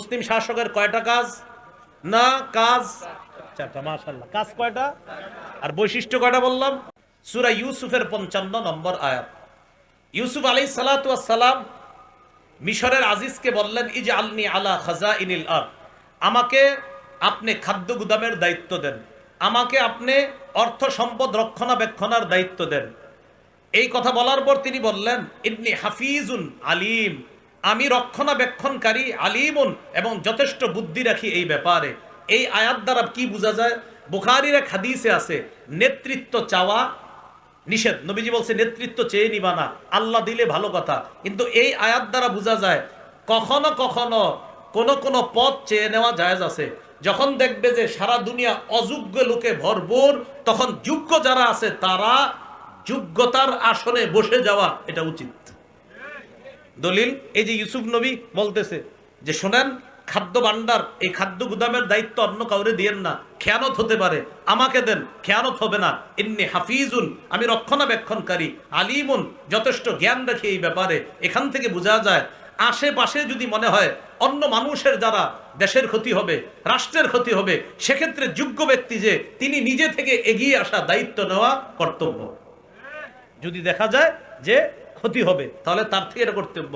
মুসলিম শাসকের কয়টা কাজ? না, কাজ চারটা। মাশাআল্লাহ, কাজ কয়টা আর বৈশিষ্ট্য কয়টা বললাম? সূরা ইউসুফের 55 নম্বর আয়াত। ইউসুফ আলাইহিস সালাতু ওয়াস সালাম মিশরের আজিজকে বললেন, ইজআলনি আলা খাজাইনিল আরদ, আমাকে আপনি খাদ্য গুদামের দায়িত্ব দেন, আমাকে আপনি অর্থ সম্পদ রক্ষণাবেক্ষণের দায়িত্ব দেন। এই কথা বলার পর তিনি বললেন, ইন্নী হাফিজুন আলিম, আমি রক্ষণাবেক্ষণকারী, আলিমুন, এবং যথেষ্ট বুদ্ধি রাখি এই ব্যাপারে। এই আয়াত দ্বারা কি বোঝা যায়? বুখারীর এক হাদিসে আছে, নেতৃত্ব চাওয়া নিষেধ। নবীজি বলছে নেতৃত্ব চেয়ে নিবা না, আল্লাহ দিলে ভালো কথা। কিন্তু এই আয়াত দ্বারা বোঝা যায় কখনো কখনো কোন পদ চেয়ে নেওয়া জায়েজ আছে। যখন দেখবে যে সারা দুনিয়া অযোগ্য লোকে ভরপুর, তখন যোগ্য যারা আছে তারা যোগ্যতার আসনে বসে যাওয়া এটা উচিত। দলিল এই যে ইউসুফ নবী বলতেছে যে শোনেন, খাদ্য ভান্ডার, এই খাদ্য গুদামের দায়িত্ব অন্য কাউরে দিয়েন না, খেয়ানত হতে পারে, আমাকে দেন, খেয়ানত হবে না। ইন্নী হাফিজুন, আমি রক্ষণাবেক্ষণকারী, আলিমুন, যথেষ্ট জ্ঞান রাখি এই ব্যাপারে। এখান থেকে বোঝা যায় আশেপাশে যদি মনে হয় অন্য মানুষের দ্বারা দেশের ক্ষতি হবে, রাষ্ট্রের ক্ষতি হবে, সেক্ষেত্রে যোগ্য ব্যক্তি যে তিনি নিজে থেকে এগিয়ে আসা, দায়িত্ব নেওয়া কর্তব্য। যদি দেখা যায় যে ক্ষতি হবে তাহলে তার থেকে এটা কর্তব্য।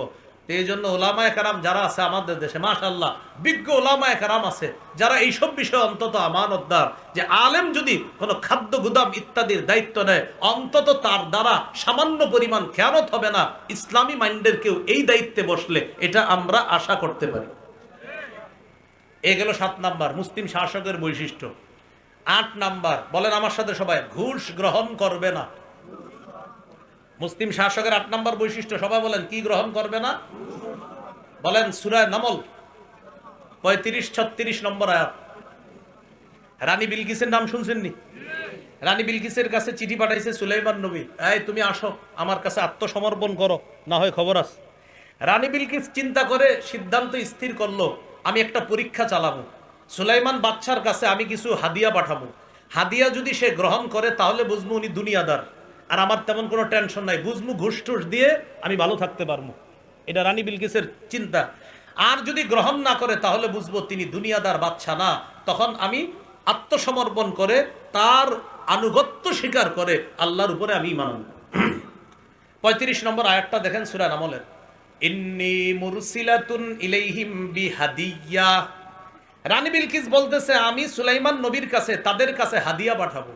এই জন্য ওলামায়ে কেরাম যারা আছে আমাদের দেশে, মাশাআল্লাহ, বিজ্ঞ ওলামায়ে কেরাম আছে যারা এইসব বিষয়ে অন্তত আমানতদার। যে আলেম যদি কোনো খাদ্য গুদাম ইত্যাদির দায়িত্ব নেয়, অন্তত তার দ্বারা সামান্য পরিমাণ খেয়ানত হবে না। ইসলামী মাইন্ডের কেউ এই দায়িত্বে বসলে এটা আমরা আশা করতে পারি। এ গেল 7 নাম্বার মুসলিম শাসকের বৈশিষ্ট্য। 8 নাম্বার, বলেন আমার সাথে সবাই, ঘুষ গ্রহণ করবে না। মুসলিম শাসকের 8 নম্বর বৈশিষ্ট্য, সবাই বলেন, কি গ্রহণ করবে না? বলেন, সূরা নামল 35-36 নম্বর আয়াত। রানী বিলকিসের নাম শুনছেন নি? রানী বিলকিসের কাছে চিঠি পাঠাইছে সুলাইমান নবী, এই তুমি আসো আমার কাছে আত্মসমর্পণ করো, না হয় খবর আছে। রানী বিলকিস চিন্তা করে সিদ্ধান্ত স্থির করলো, আমি একটা পরীক্ষা চালাবো। সুলাইমান বাদশার কাছে আমি কিছু হাদিয়া পাঠাবো, হাদিয়া যদি সে গ্রহণ করে তাহলে বুঝবো উনি দুনিয়াদার, আর আমার তেমন কোনো টেনশন নাই, বুঝবো ঘুষ টুস দিয়ে আমি ভালো থাকতে পারবো। এটা রানী বিলকিসের চিন্তা। আর যদি গ্রহণ না করে তাহলে বুঝবো তিনি দুনিয়াদার বাদশা না, তখন আমি আত্মসমর্পণ করে তার আনুগত্য স্বীকার করে আল্লাহর উপরে আমি ঈমান আনবো। 35 নম্বর আয়াতটা দেখেন সূরা নামলের, ইন্নী মুরসিলাতুন ইলাইহিম বিহাদিয়া। রানী বিলকিস বলতেছে আমি সুলাইমান নবীর কাছে, তাদের কাছে হাদিয়া পাঠাবো।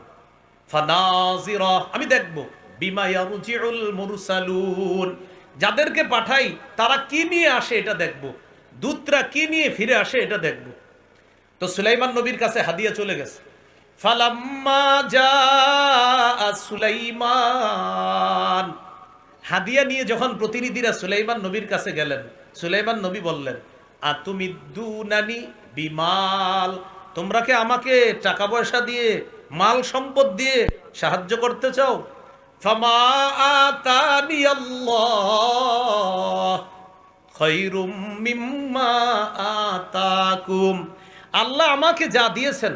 ফানাজিরা, আমি দেখব, বিমা ইয়ারজিউল মুরসালুন, যাদেরকে পাঠাই তারা কি নিয়ে আসে এটা দেখব, দূতরা কি নিয়ে ফিরে আসে এটা দেখব। তো সুলাইমান নবীর কাছে হাদিয়া চলে গেছে। ফালাম্মা জাআ সুলাইমান, হাদিয়া নিয়ে যখন প্রতিনিধিরা সুলাইমান নবীর কাছে গেলেন, সুলাইমান নবী বললেন, আতুমিদ্দুনানি বিমাল, তোমরা কি আমাকে টাকা পয়সা দিয়ে, মাল সম্পদ দিয়ে সাহায্য করতে চাও? ফামা আতানি আল্লাহ খায়রুম মিম্মা আতাকুম, আল্লাহ আমাকে যা দিয়েছেন,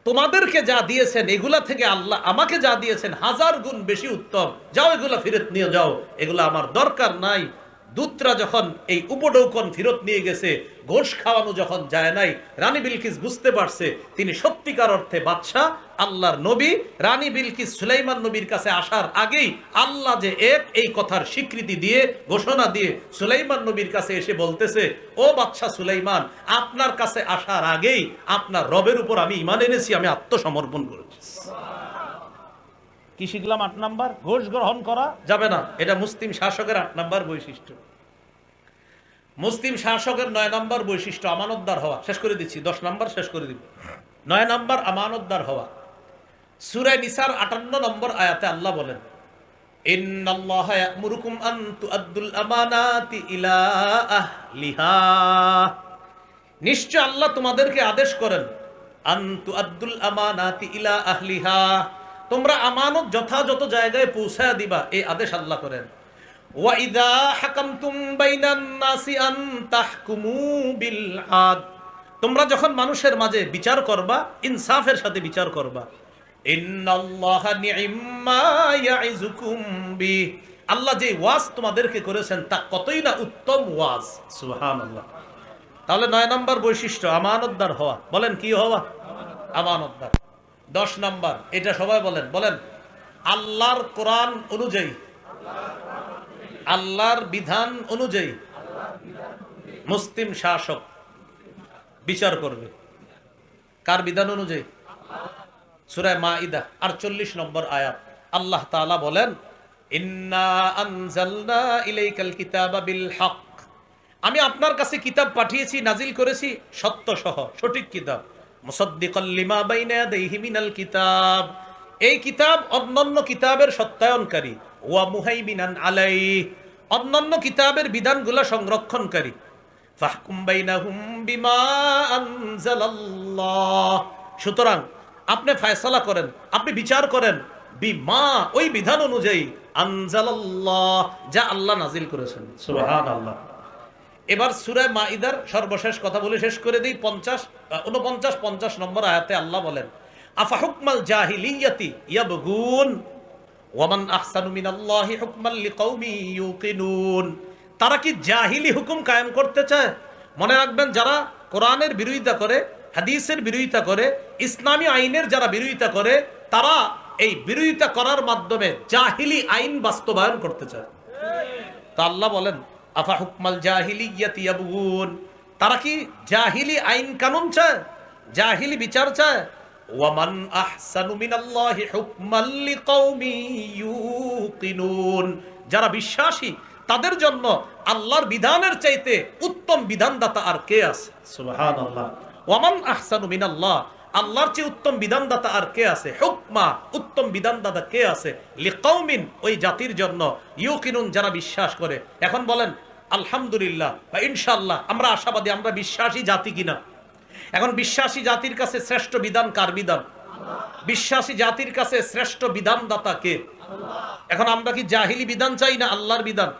তোমাদেরকে যা দিয়েছেন, এগুলা থেকে আল্লাহ আমাকে যা দিয়েছেন 1000 গুণ বেশি উত্তম। যাও এগুলা ফেরত নিয়ে যাও, এগুলা আমার দরকার নাই। দূতরা যখন এই উপঢৌকন ফেরত নিয়ে গেছে, ঘোষ খাওয়ানো যখন যায় নাই, রানী বিলকিস বুঝতে পারছে তিনি সত্যিকার অর্থে বাদশাহ, আল্লাহর নবী। রানী বিলকিস সুলাইমান নবীর কাছে আসার আগেই আল্লাহ যে এক, এই কথার স্বীকৃতি দিয়ে, ঘোষণা দিয়ে সুলাইমান নবীর কাছে এসে বলতেছে, ও বাদশাহ সুলাইমান, আপনার কাছে আসার আগেই আপনার রবের উপর আমি ঈমান এনেছি, আমি আত্মসমর্পণ করেছি। কি শিখলাম? 8 নাম্বার, ঘোষ গ্রহণ করা যাবে না। এটা মুসলিম শাসকের 8 নাম্বার বৈশিষ্ট্য। মুসলিম শাসকের 9 নাম্বার বৈশিষ্ট্য, আমানতদার হওয়া। শেষ করে দিচ্ছি, 10 নাম্বার শেষ করে দিব। 9 নাম্বার, আমানতদার হওয়া। সূরা নিসার 58 নম্বর আয়াতে আল্লাহ বলেন, ইন্নাল্লাহা ইয়া'মুরুকুম আন তুআদ্দুল আমানাতি ইলা আহলিহা, নিশ্চয় আল্লাহ তোমাদেরকে আদেশ করেন, আন তুআদ্দুল আমানাতি ইলা আহলিহা, তোমরা আমানত যথাযথ জায়গায় পৌঁছায় দিবা, এই আদেশ আল্লাহ করেন। ওয়া ইযা হাকামতুম বাইনান নাসি আন তাহকুমু বিল আদ, তোমরা যখন মানুষের মাঝে বিচার করবা, ইনসাফের সাথে বিচার করবা। ইন্নাল্লাহা নি'ম্মা ইয়া'iযুকুম বি, আল্লাহ যে ওয়াজ তোমাদেরকে করেছেন তা কতই না উত্তম ওয়াজ। সুবহানাল্লাহ। তাহলে 9 নম্বর বৈশিষ্ট্য আমানতদার হওয়া। বলেন কি হওয়া? আমানতদার। 10 নম্বর, এটা সবাই বলেন, বলেন আল্লাহর কোরআন অনুযায়ী, আল্লাহর বিধান অনুযায়ী মুসলিম শাসক বিচার করবে। কার বিধান অনুযায়ী? সূরা মাইদা 48 নম্বর আয়াত আল্লাহ তাআলা বলেন, ইন্না আনজালনা ইলাইকাল কিতাবা বিল হক, আমি আপনার কাছে কিতাব পাঠিয়েছি, নাজিল করেছি সত্য সহ, সঠিক কিতাব। মুসাদ্দিকাল লিমা বাইনা ইয়াদাইহি মিনাল কিতাব, এই কিতাব অন্যান্য কিতাবের সত্যায়নকারী। ওয়া মুহাইমিনান আলাইহি, অন্যান্য কিতাবের বিধানগুলো সংরক্ষণকারী। ফাহকুম বাইনাহুম বিমা আনজালাল্লাহ, সুতরাং আপনি ফয়সালা করেন, আপনি বিচার করেন বিমা, ওই বিধান অনুযায়ী, আনজালাল্লাহ, যা আল্লাহ নাজিল করেছেন। সুবহানাল্লাহ। এবার সূরা মাইদার সর্বশেষ কথা বলে শেষ করে দিই। 49 নম্বর আয়াতে আল্লাহ বলেন, আফা হুকমাল জাহিলিয়াতি ইয়াবগুন ওয়া মান আহসানু মিনাল্লাহি হুকমান লিকাউমি ইউকিনুন, তারা কি জাহিলি হুকুম কায়েম করতে চায়? মনে রাখবেন, যারা কোরআনের বিরোধিতা করে, হাদিসের বিরোধিতা করে, ইসলামী আইনের যারা বিরোধিতা করে, তারা এই বিরোধিতা করার মাধ্যমে জাহিলি আইন বাস্তবায়ন করতে চায়। তা আল্লাহ বলেন, আফা হুকমাল জাহিলিয়াতি ইয়াবগুন, তারা কি জাহিলি আইন কানুন চায়, জাহিলি বিচার চায়? ওয়া মান আহসানু মিনাল্লাহি হুকমান লিকাউমি ইউকিনুন, যারা বিশ্বাসী তাদের জন্য আল্লাহর বিধানের চাইতে উত্তম বিধানদাতা আর কে আছে? সুবহানাল্লাহ। ওয়া মান আহসানু মিনাল্লাহ, আল্লাহর চেয়ে উত্তম বিধানদাতা আর কে আছে? হুকমা, উত্তম বিধানদাতা কে আছে? লিকাউমিন, ওই জাতির জন্য, ইউকিনুন, যারা বিশ্বাস করে। এখন বলেন আলহামদুলিল্লাহ বা ইনশাআল্লাহ আমরা আশাবাদী, আমরা বিশ্বাসী জাতি কিনা? এখন বিশ্বাসী জাতির কাছে শ্রেষ্ঠ বিধান কার বিধান? বিশ্বাসী জাতির কাছে শ্রেষ্ঠ বিধানদাতা কে? এখন আমরা কি জাহিলি বিধান চাই না আল্লাহর বিধান?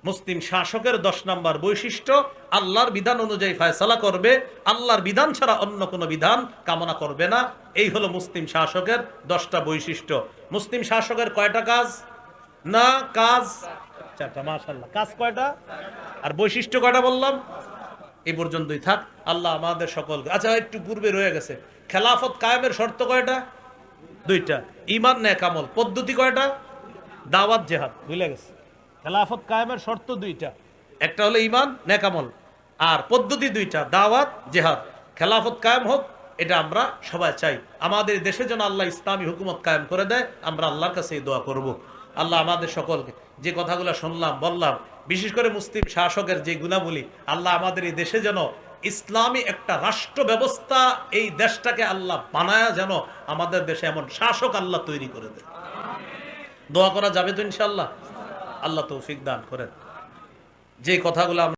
মুসলিম শাসকের 10 নম্বর বৈশিষ্ট্য, আল্লাহর বিধান অনুযায়ী ফয়সালা করবে, আল্লাহর বিধান ছাড়া অন্য কোনো বিধান কামনা করবে না। এই হলো মুসলিম শাসকের 10টা বৈশিষ্ট্য। মুসলিম শাসকের কয়টা কাজ? না কাজ 4টা। মাশাআল্লাহ, কাজ কয়টা আর বৈশিষ্ট্য কয়টা বললাম? এই পর্যন্তই থাক। আল্লাহ আমাদের সকলকে, আচ্ছা একটু পূর্বে রয়ে গেছে, খেলাফত কায়েমের শর্ত কয়টা? 2টা। ঈমান নেক আমল পদ্ধতি কয়টা? দাওয়াত জিহাদ, ভুলে গেছে। খেলাফত কায়েমের শর্ত 2টা, একটা হলো ঈমান নেক আমল, আর পদ্ধতি 2টা, দাওয়াত জিহাদ। খেলাফত কায়েম হোক, এটা আমরা সবাই চাই। আমাদের দেশে যেন আল্লাহ ইসলামী হুকুমত কায়েম করে দেয়, আমরা আল্লাহর কাছে এই দোয়া করব। আল্লাহ আমাদের সকলকে, যে কথাগুলো শুনলাম বললাম, বিশেষ করে মুসলিম শাসকের যে গুণাবলী, আল্লাহ আমাদের এই দেশে যেন ইসলামী একটা রাষ্ট্র ব্যবস্থা, এই দেশটাকে আল্লাহ বানায়া যেন আমাদের দেশে এমন শাসক আল্লাহ তৈরি করে দেয়। দোয়া করা যাবে তো ইনশাআল্লাহ? আল্লাহ তৌফিক দান করেন। যে কথাগুলো